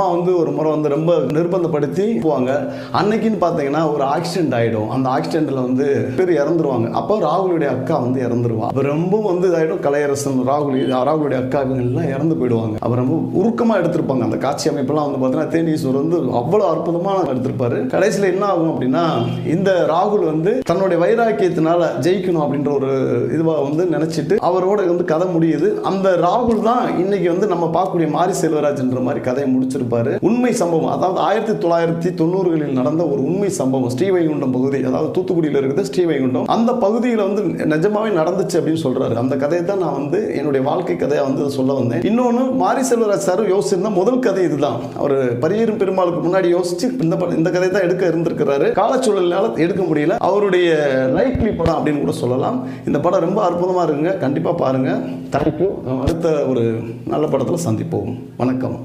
அம்மா வந்து ஒரு முறை வந்து ரொம்ப நிர்பந்தப்படுத்தி போவாங்க. அன்னைக்குன்னு பார்த்தீங்கன்னா ஒரு ஆக்சிடென்ட் ஆகிடும். அந்த ஆக்சிடென்ட்ல வந்து பேர் இறந்துருவாங்க. அப்போ ராகுலுடைய அக்கா வந்து இறந்துருவா. அப்போ ரொம்ப வந்து இதாகிடும். கலையரசன் ராகுலுடைய அக்கா எல்லாம் இறந்து போயிடுவாங்க. அவர் ரொம்ப உருக்கமாக எடுத்திருப்பாங்க. அந்த காட்சி அமைப்பெல்லாம் வந்து பார்த்தீங்கன்னா தேனீஸ்வரர் வந்து அவ்வளோ அற்புதமாக எடுத்திருப்பாரு. கடைசியில் என்ன ஆகும் அப்படின்னா, இந்த ராகுல் வந்து தன்னுடைய வைராக்கியத்தினால ஜெயிக்கணும் அப்படின்ற ஒரு இதுவாக வந்து நினைச்சிட்டு அவரோட வந்து கதை முடியுது. அந்த ராகுல் தான் இன்னைக்கு வந்து நம்ம பார்க்கக்கூடிய மாரி செல்வராஜ்ன்ற மாதிரி கதையை முடிச்சிருப்பாரு. உண்மை சம்பவம், அதாவது 1990களில் நடந்த ஒரு உண்மை சம்பவம். ஸ்ரீவைகுண்டம் பகுதி, அதாவது தூத்துக்குடியில் இருக்குது ஸ்ரீவைகுண்டம், அந்த பகுதியில் வந்து நிஜமாவே நடந்துச்சு அப்படின்னு சொல்றாரு. அந்த கதையை தான் நான் வந்து என்னுடைய வாழ்க்கை கதையை வந்து சொல்ல வந்தேன். இன்னொன்று, மாரி செல்வராஜ் சார் யோசிச்சிருந்தா முதல் கதை இதுதான். அவர் பரியேறும் பெருமாளுக்கு முன்னாடி யோசிச்சு இந்த கதையை தான் எடுக்க இருந்திருக்கிறாரு. காலச்சூழலால் எடுக்க முடியல. அவருடைய லைஃப்லி படம் அப்படின்னு கூட சொல்லலாம். இந்த படம் ரொம்ப அற்புதமாக இருக்குங்க, கண்டிப்பாக பாருங்க. தேங்க்யூ. அடுத்த ஒரு நல்ல படத்தில் சந்திப்போம். வணக்கம்.